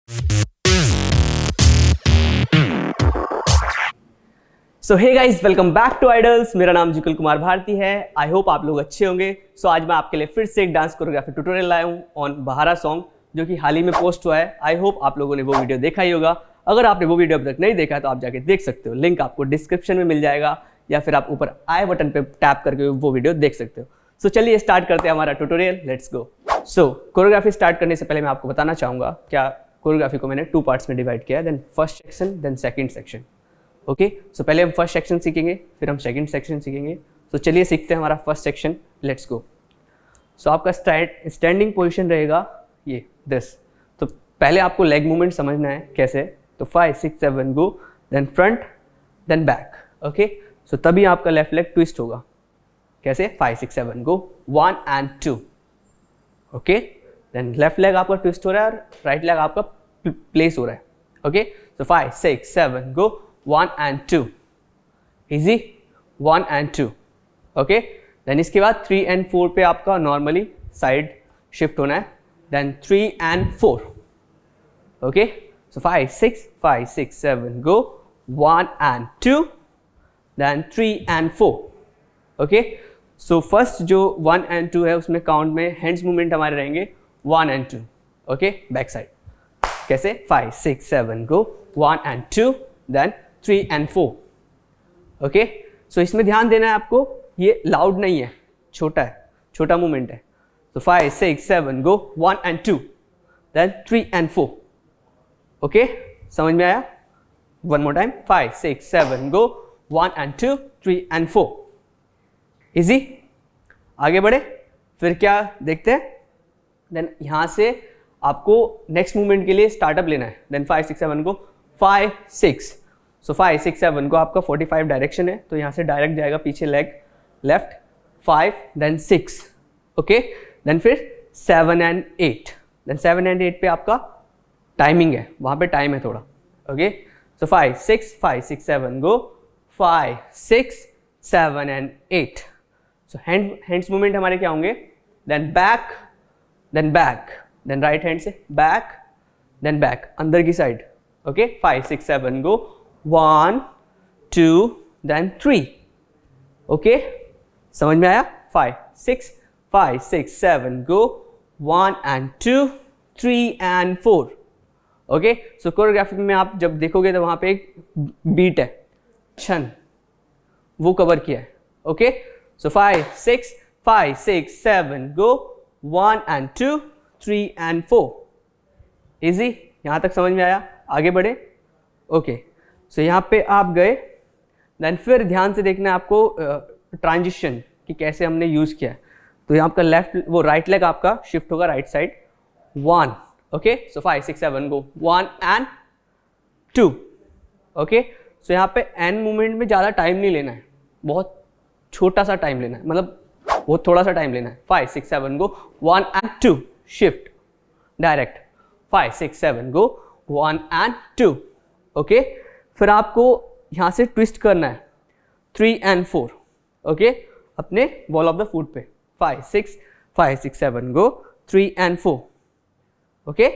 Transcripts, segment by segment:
So hey guys, welcome back to Idols. मेरा नाम जिकुल कुमार भारती है। आई होप आप लोग अच्छे होंगे। सो आज मैं आपके लिए फिर से एक डांस कोरियोग्राफी ट्यूटोरियल लाया हूँ ऑन बहारा सॉन्ग, जो कि हाल ही में पोस्ट हुआ है। आई होप आप लोगों ने वो वीडियो देखा ही होगा। अगर आपने वो वीडियो अभी तक नहीं देखा तो आप जाके देख सकते हो, लिंक आपको डिस्क्रिप्शन में मिल जाएगा, या फिर आप ऊपर आई बटन पे टैप करके वो वीडियो देख सकते हो। सो चलिए स्टार्ट करते हैं हमारा tutorial. Let's go. So choreography start करने से पहले मैं आपको बताना चाहूँगा, क्या कोरियोग्राफी को मैंने 2 पार्ट्स में डिवाइड किया है, then first section then second section. Okay, so पहले हम फर्स्ट सेक्शन सीखेंगे, फिर हम सेकंड सेक्शन सीखेंगे। तो चलिए सीखते हैं हमारा first section. Let's go. So आपका स्टैंडिंग पोजीशन रहेगा ये दिस। तो पहले आपको लेग मूवमेंट समझना है कैसे। तो 5 6 7 go, then front then back. Okay, so तभी आपका लेफ्ट लेग ट्विस्ट होगा। कैसे? 5 6 7 go, 1 and 2। Okay, then left leg आपका ट्विस्ट हो रहा है और राइट लेग आपका प्लेस हो रहा है। Okay, so 5 6 7 go, 1 and 2। Easy, 1 and 2। Okay, then इसके बाद 3 and 4 पे आपका नॉर्मली साइड शिफ्ट होना है, then 3 and 4। Okay, so 5 6 7 go, 1 and 2, then 3 and 4। Okay, so first जो 1 and 2 है उसमें काउंट में हैंड्स मूवमेंट हमारे रहेंगे 1 and 2। Okay, back side. कैसे? 5 6 7 go, 1 and 2, then 3 and 4। Okay, सो इसमें ध्यान देना है आपको, ये लाउड नहीं है, छोटा है, छोटा मूवमेंट है। तो 5 6 7 go, 1 and 2, then 3 and 4। Okay, समझ में आया? One more time, 5 6 7 go, 1 and 2, 3 and 4। Easy. आगे बढ़े, फिर क्या देखते हैं। देन यहां से आपको नेक्स्ट मूवमेंट के लिए स्टार्टअप लेना है। Then 5 6 7 go, 5 6। सो 5 6 7 को आपका 45 डायरेक्शन है, तो यहाँ से डायरेक्ट जाएगा पीछे leg left, 5 then 6। Okay, then फिर 7 and 8। देन 7 and 8 पे आपका टाइमिंग है, वहाँ पे टाइम है थोड़ा। Okay, so 5 6 7 go, 5 6 7 and 8। So hands movement हमारे क्या होंगे? Then back then right hand से बैक देन बैक, अंदर की side. Okay, 5 6 7 go, 1 2 then 3। Okay, समझ में आया? 5 6 7 go, 1 and 2, 3 and 4। Okay, so choreography में आप जब देखोगे तो वहां पे एक बीट है, क्षण, वो कवर किया है। Okay, so 5 6 7 go, 1 and 2, 3 and 4। Easy, यहां तक समझ में आया? आगे बढ़े। ओके, सो यहाँ पे आप गए, देन फिर ध्यान से देखना है आपको ट्रांजिशन कि कैसे हमने यूज किया है। तो यहाँ आपका लेफ्ट, वो राइट लेग आपका शिफ्ट होगा right side, 1। Okay, so 5 6 7 go, 1 and 2। Okay, so यहाँ पे एंड मूवमेंट में ज़्यादा टाइम नहीं लेना है, बहुत छोटा सा टाइम लेना है, मतलब बहुत थोड़ा सा टाइम लेना है। 5 6 7 go, 1 and 2, shift direct, 5 6 7 go, 1 and 2। Okay, फिर आपको यहाँ से ट्विस्ट करना है 3 and 4। ओके, अपने बॉल ऑफ द फुट पे 5 6 7 go, 3 and 4। Okay,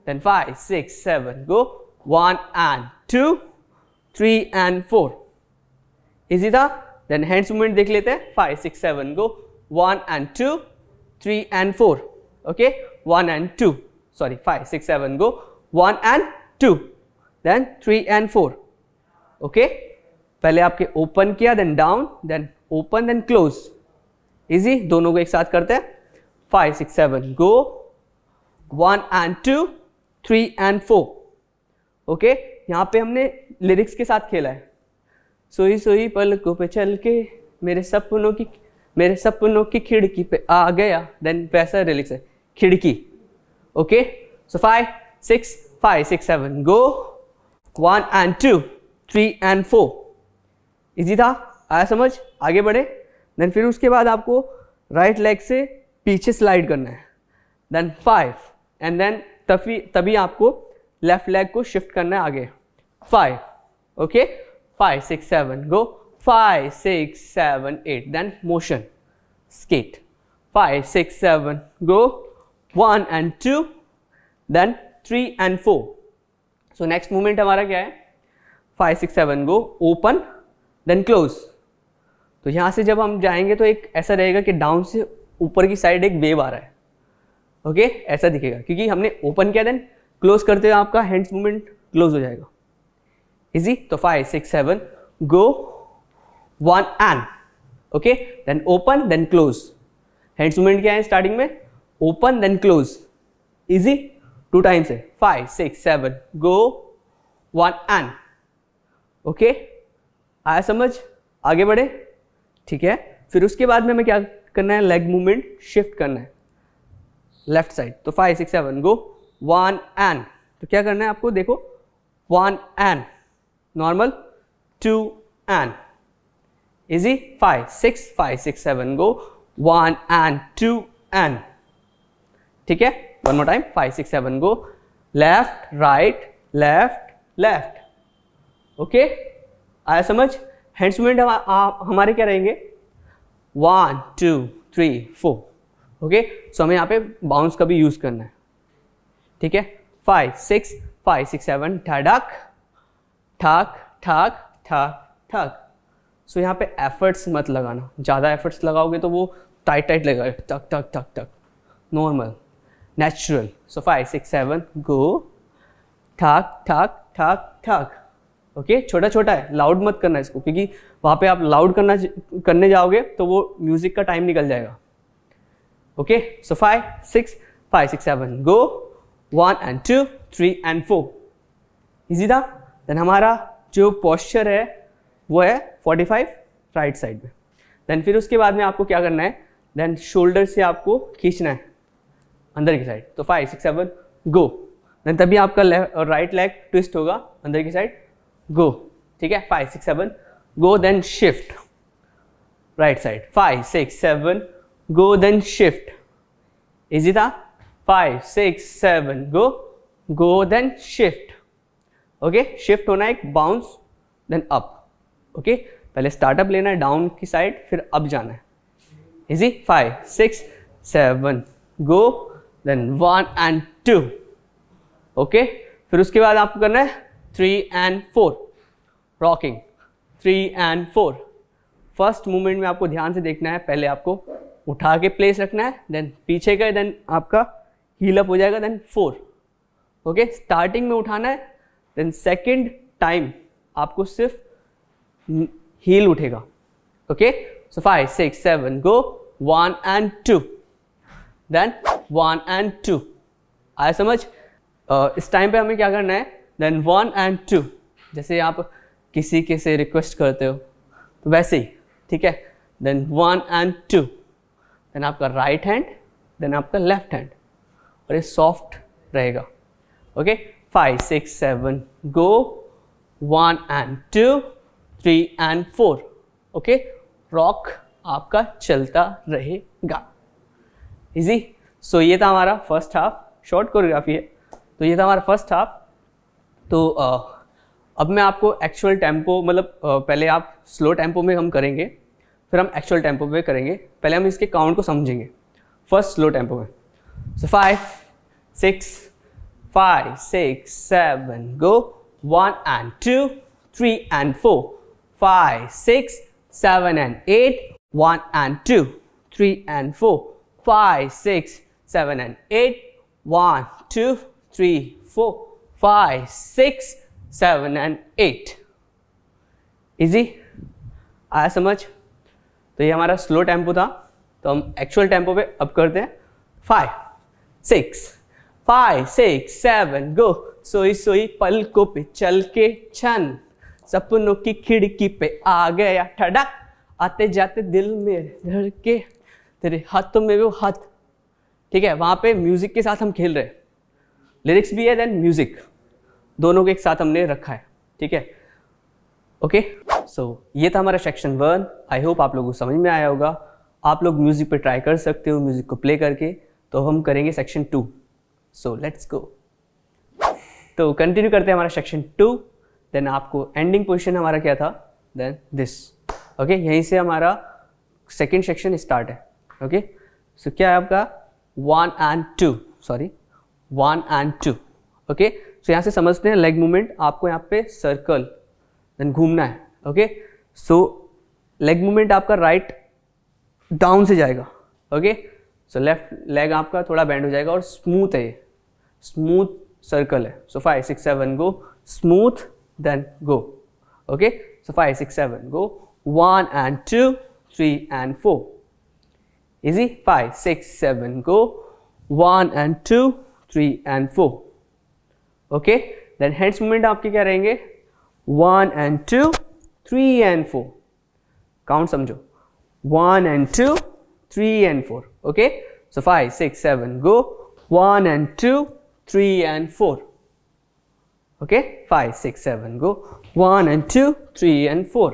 then 5 6 7 go, 1 and 2, 3 and 4। Easy था। देन हैंड्स मूवमेंट देख लेते हैं। 5 6 7 go, 1 and 2, 3 and 4। Okay, 1 and 2, sorry 5 6 7 go, 1 and 2, then 3 and 4। Okay, पहले आपके ओपन किया, then down, then open, then close. Easy, दोनों को एक साथ करते हैं। 5 6 7 गो, 1 and 2, 3 and 4। ओके, यहाँ पे हमने लिरिक्स के साथ खेला है। सोई सोई पलकों पे चल के मेरे सपनों की खिड़की पे आ गया, देन वैसा लिरिक्स है, खिड़की। Okay, so 5 6 7 go, 1 and 2, 3 and 4। Easy था, आया समझ? आगे बढ़े। देन फिर उसके बाद आपको राइट लेग से पीछे स्लाइड करना है, देन 5 एंड देन तभी आपको लेफ्ट लेग को शिफ्ट करना है आगे, 5। Okay, 5 6 7 go, 5 6 7 8, then motion skate, 5 6 7 go, 1 and 2, then 3 and 4. So next movement हमारा क्या है, 5 6 7 गो, ओपन देन क्लोज। तो यहाँ से जब हम जाएंगे तो एक ऐसा रहेगा कि डाउन से ऊपर की साइड एक वेव आ रहा है, ओके ऐसा दिखेगा, क्योंकि हमने ओपन किया देन क्लोज करते हुए आपका हैंड्स मूवमेंट क्लोज हो जाएगा। इजी, तो 5 6 7 go, 1 and, okay then open then close. Hands movement क्या है स्टार्टिंग में, open then close. Easy, 2 times है, 5 6 7 गो, 1 and, ओके आया समझ, आगे बढ़े, ठीक है। फिर उसके बाद में हमें क्या करना है, लेग मूवमेंट शिफ्ट करना है लेफ्ट साइड। तो 5 6 7 गो, 1 and, तो क्या करना है आपको, देखो 1 and normal, 2 and, easy, 5 6 7 go, 1 and 2 and, ठीक है। One more time, 5 6 7 go, left right left left, okay आया समझ। हैंड्स मूवमेंट हमारे क्या रहेंगे, 1 2 3 4, ओके। सो हमें यहाँ पे बाउंस का भी यूज करना है, ठीक है। 5 6 7 ठड़क ठक ठक ठक ठक। सो यहाँ पे एफर्ट्स मत लगाना, ज़्यादा एफर्ट्स लगाओगे तो वो टाइट टाइट लगेगा, टक टक टक टक, नॉर्मल नेचुरल। सो 5 6 7 गो, ठक ठक ठक ठक, ओके छोटा छोटा है, लाउड मत करना इसको, क्योंकि वहाँ पे आप लाउड करने जाओगे तो वो म्यूजिक का टाइम निकल जाएगा, okay. So 5 6 7 go, 1 and 2 3 and 4, easy था। देन हमारा जो पोस्चर है वो है 45 राइट साइड में। देन फिर उसके बाद में आपको क्या करना है, देन शोल्डर से आपको खींचना है अंदर की साइड। तो 5 6 7 गो, देन तभी आपका राइट लेग ट्विस्ट होगा अंदर की साइड, गो, ठीक है। 5 6 7 go, then shift right side, 5 6 7 go, then shift, easy था। 5 6 7 go, go then shift, okay. Shift होना है एक बाउंस देन अप, ओके पहले स्टार्टअप लेना है डाउन की साइड, फिर अप जाना है, easy. 5 6 7 go, then 1 and 2, okay. फिर उसके बाद आपको करना है 3 and 4 rocking, 3 and 4। First movement में आपको ध्यान से देखना है, पहले आपको उठा के प्लेस रखना है, देन पीछे गए, देन आपका हील अप हो जाएगा, देन 4, ओके। स्टार्टिंग में उठाना है, देन सेकेंड टाइम आपको सिर्फ हील उठेगा, okay. So 5 6 7 go, 1 and 2, then 1 and 2, आया समझ। इस टाइम पे हमें क्या करना है, देन 1 and 2, जैसे आप किसी के से रिक्वेस्ट करते हो तो वैसे ही, ठीक है। देन 1 and 2, देन आपका राइट हैंड, देन आपका लेफ्ट हैंड, और ये सॉफ्ट रहेगा, okay. 5 6 7 go, 1 and 2 3 and 4, okay. Rock आपका चलता रहेगा, इजी। सो ये था हमारा फर्स्ट हाफ, शॉर्ट कोरियोग्राफी है, तो ये था हमारा फर्स्ट हाफ। तो अब मैं आपको एक्चुअल टेम्पो, मतलब पहले आप स्लो टेम्पो में हम करेंगे, फिर हम एक्चुअल टेम्पो में करेंगे। पहले हम इसके काउंट को समझेंगे। फर्स्ट स्लो टेम्पो में, सो 5 6 7 go, 1 and 2 3 and 4, 5 6 7 and 8, 1 and 2 3 and 4, 5 6 7 and 8, 1 2 3 4, 5 6 7 and 8, easy आया समझ। तो ये हमारा स्लो टेम्पो था, तो हम एक्चुअल टेम्पो पे अब करते हैं। 5 6 7 गो, सोई सोई पलकों पे चल के छन, सपनों की खिड़की पे आ गया ठड़क, आते जाते दिल मेरे धड़के, तेरे हाथों में वो हाथ, ठीक है। वहाँ पे म्यूजिक के साथ हम खेल रहे हैं, लिरिक्स भी है देन म्यूजिक, दोनों को एक साथ हमने रखा है, ठीक है, ओके। सो ये था हमारा सेक्शन 1। आई होप आप लोगों को समझ में आया होगा। आप लोग म्यूजिक पे ट्राई कर सकते हो, म्यूजिक को प्ले करके। तो हम करेंगे सेक्शन 2, सो लेट्स गो। तो कंटिन्यू करते हैं हमारा सेक्शन 2। देन आपको एंडिंग पोजीशन हमारा क्या था, देन दिस, ओके। यहीं से हमारा सेकेंड सेक्शन स्टार्ट है, ओके। सो क्या है आपका 1 and 2, 1 and 2, ओके, सो यहाँ से समझते हैं लेग मूवमेंट, आपको यहाँ पे सर्कल देन घूमना है। ओके, सो लेग मूवमेंट आपका राइट डाउन से जाएगा। ओके, सो लेफ्ट लेग आपका थोड़ा बेंड हो जाएगा और स्मूथ है, ये स्मूथ सर्कल है। So 5 6 7 go, smooth then go. Okay, so 5 6 7 go, 1 and 2 3 and 4, easy। 5 6 7 go, 1 and 2 3 and 4। Okay, then hands movement आपके क्या रहेंगे, 1 and 2 3 and 4, काउंट समझो, 1 and 2 3 and 4। Okay, so 5 6 7 go, 1 and 2 3 and 4। Okay, 5 6 7 go, 1 and 2 3 and 4,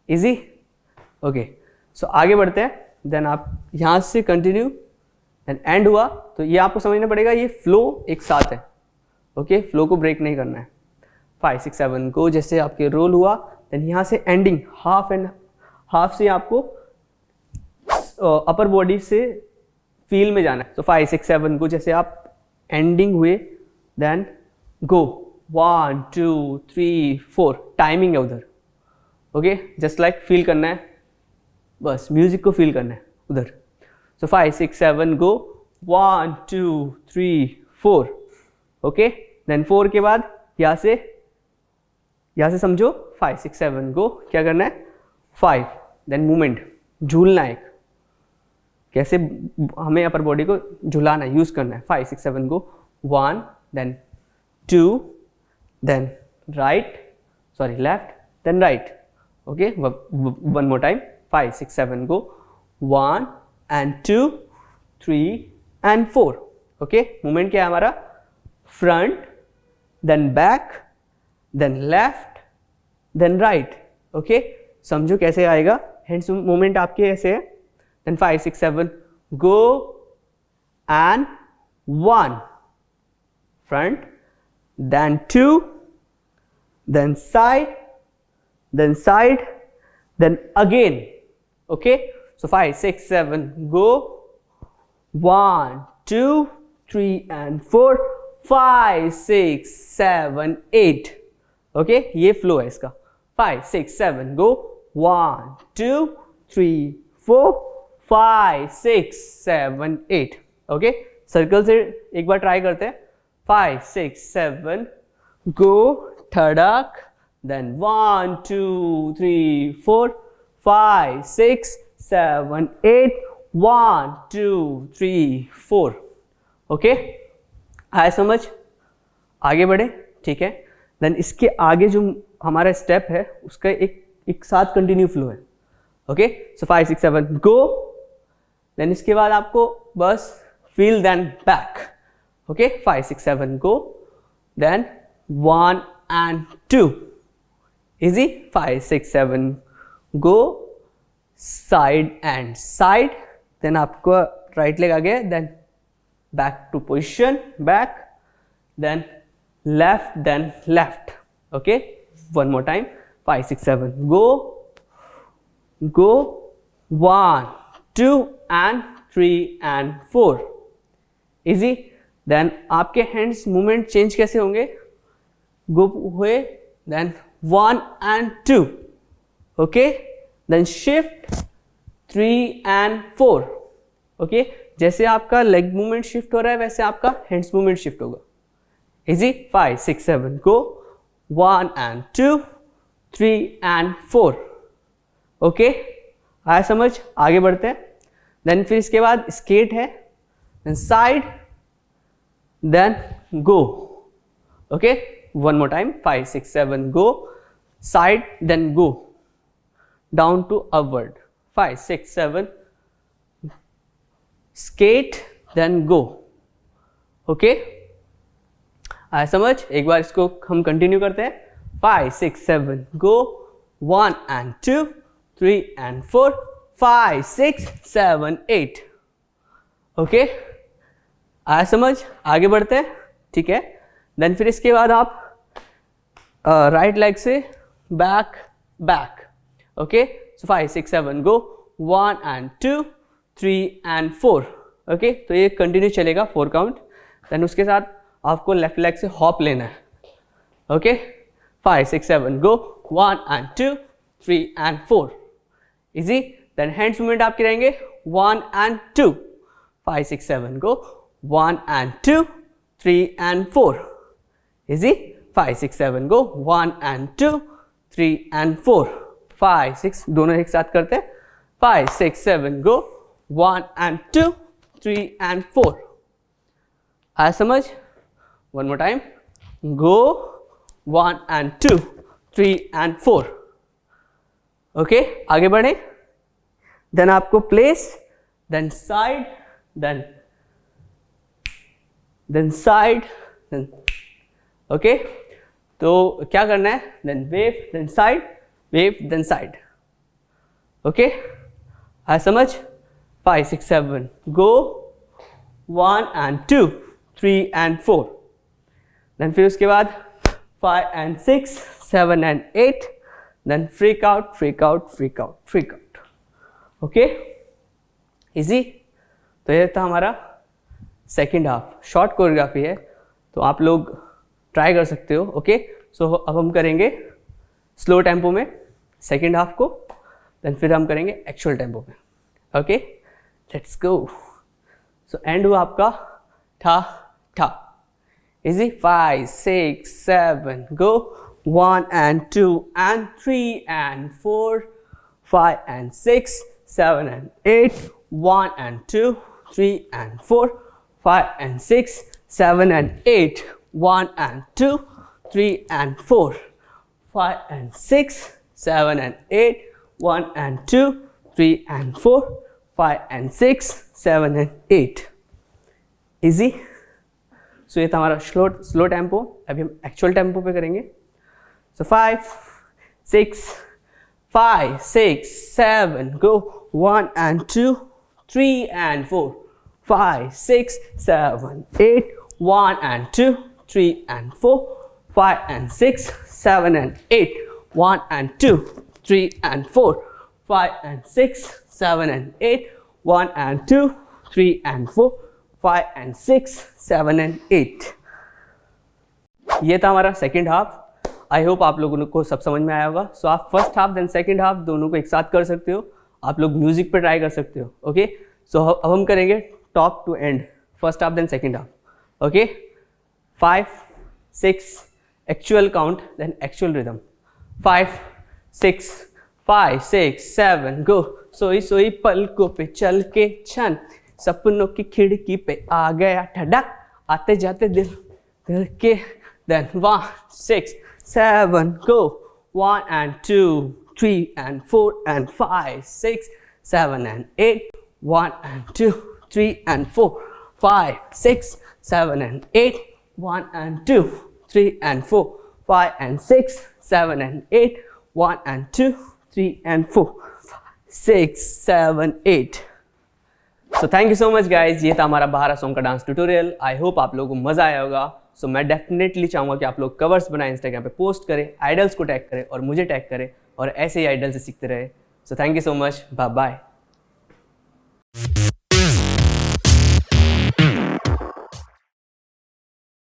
easy. Okay, सो आगे बढ़ते हैं, then आप यहां से कंटिन्यू देन एंड हुआ, तो ये आपको समझना पड़ेगा, ये फ्लो एक साथ है। ओके, फ्लो को ब्रेक नहीं करना है। 5 6 7 को जैसे आपके रोल हुआ, देन यहाँ से एंडिंग हाफ एंड हाफ से आपको अपर बॉडी से फील में जाना है। तो 5 6 7 को जैसे आप एंडिंग हुए, देन गो 1 2 3 4, टाइमिंग है उधर। ओके, जस्ट लाइक फील करना है, बस म्यूजिक को फील करना है उधर। सो 5 6 7 गो, 1 2 3 4। ओके, देन 4 के बाद यहाँ से समझो 5 6 7 गो, क्या करना है 5, देन मूवमेंट झूलना है, कैसे हमें अपर बॉडी को झुलाना है, यूज करना है। 5 6 7 go, 1 then 2 then left then right. Okay, one more time, 5 6 7 go, 1 and 2 3 and 4। Okay, movement क्या है हमारा, front then back then left then right. Okay, समझो कैसे आएगा, हैंड्स मूवमेंट आपके ऐसे है, then 5 6 7 go and 1 front then 2 then side then again. Okay, so 5 6 7 go, 1 2 3 and 4, 5 6 7 8। Okay, ये फ्लो है इसका। 5 6 7 go, 1 2 3 4 5 6 7 8। ओके, सर्कल से एक बार ट्राई करते हैं। 5 6 7 go, धड़क, देन 1 2 3 4 5 6 7 8, 1 2 3 4। ओके, आया समझ, आगे बढ़े। ठीक है, देन इसके आगे जो हमारा स्टेप है उसका एक साथ कंटिन्यू फ्लो है। ओके, सो 5 6 7 गो, देन इसके बाद आपको बस feel then back. Okay, 5 6 7 go, then 1 and 2, easy. 5 6 7 go, side and side, then आपको राइट लेग आ गया, then back to position back, then left. Okay, one more time, 5 6 7 go 1 2 and 3 and 4, easy. Then आपके hands movement change कैसे होंगे, go हुए, then 1 and 2। Okay, then shift 3 and 4। Okay, जैसे आपका leg movement shift हो रहा है वैसे आपका हैंड्स मूवमेंट शिफ्ट होगा, easy. 5 6 7 go, 1 and 2 3 and 4। Okay, आया समझ, आगे बढ़ते हैं। देन फिर इसके बाद स्केट है, then side then go. Okay, one more time, 5 6 7 go, side then go, down to upward। 5 6 7 skate then go। Okay, आया समझ, एक बार इसको हम कंटिन्यू करते हैं। 5 6 7 go, 1 and 2 3 and 4 5 6 7 8। ओके, आया समझ, आगे बढ़ते हैं। ठीक है, देन फिर इसके बाद आप राइट लेग से back. Okay, so 5 6 7 go, 1 and 2 3 and 4। Okay, तो ये कंटिन्यू चलेगा 4 काउंट। देन उसके साथ आपको लेफ्ट लेग से हॉप लेना है. Okay 5 6 7 go 1 and 2 3 and 4 easy. Then hands movement आपके रहेंगे 1 and 2 5 6 7 go 1 and 2 3 and 4 easy. 5 6 7 go 1 and 2 3 and 4 5 6 दोनों एक साथ करते हैं. 5 6 7 गो 1 and 2 3 and 4 आया समझ. One more time go 1 and 2 3 and 4 okay आगे बढ़े. देन आपको place then side then side then okay. तो क्या करना है. Then wave then side okay आया समझ. 5 6 7 गो 1 and 2 3 and 4 देन फिर उसके बाद 5 and 6 7 and 8 then freak out okay easy. तो ये था हमारा सेकेंड हाफ. शॉर्ट कोरियोग्राफी है तो आप लोग ट्राई कर सकते हो. ओके सो अब हम करेंगे स्लो टेम्पो में सेकेंड हाफ को. देन फिर हम करेंगे एक्चुअल टेम्पो में. Okay let's go. So and हुआ आपका ठा ठा easy. 5 6 7 go 1 and 2 and 3 and 4 5 and 6 7 and 8 1 and 2 3 and 4 5 and 6 7 and 8 1 and 2 3 and 4 5 and 6 7 and 8 1 and 2 3 and 4 5 and 6 7 and 8 easy. सो ये था हमारा स्लो टेम्पो. अभी हम एक्चुअल टेम्पो पे करेंगे. सो 5 6 7 go 1 and 2 3 and 4 5 6 7 8 1 and 2 3 and 4 5 and 6 7 and 8 1 and 2 3 and 4 5 and 6 7 and 8 1 and 2 3 and 4 5 and 6 7 and 8 ये था हमारा सेकेंड हाफ. आई होप आप लोगों को सब समझ में आया होगा. सो आप first half then second half दोनों को एक साथ कर सकते हो. आप लोग म्यूजिक पे ट्राई कर सकते हो. ओके सो अब हम करेंगे top to end first half then second half. Okay 5 6 actual count then actual rhythm. 5 6 7 go. सोई सोई पलकों पे चल के छन सपनों की खिड़की पे आ गया ठडक आते जाते दिल के. Then 1 6 7 go 1 and 2 3 and 4 and 5 6 7 and 8 1 and 2 3 and 4 5 6 7 and 8 1 and 2 3 and 4 5 and 6 7 and 8 1 and 2 3 and 4 6 7 8 so thank you so much guys. ये था हमारा बहारा सॉन्ग का डांस ट्यूटोरियल. आई होप आप लोगों को मजा आया होगा. सो मैं डेफिनेटली चाहूँगा कि आप लोग कवर्स बनाएं, इंस्टाग्राम पे पोस्ट करें, आइडल्स को टैग करें और मुझे टैग करें और ऐसे ही आइडल से सीखते रहे. So thank you so much. Bye bye.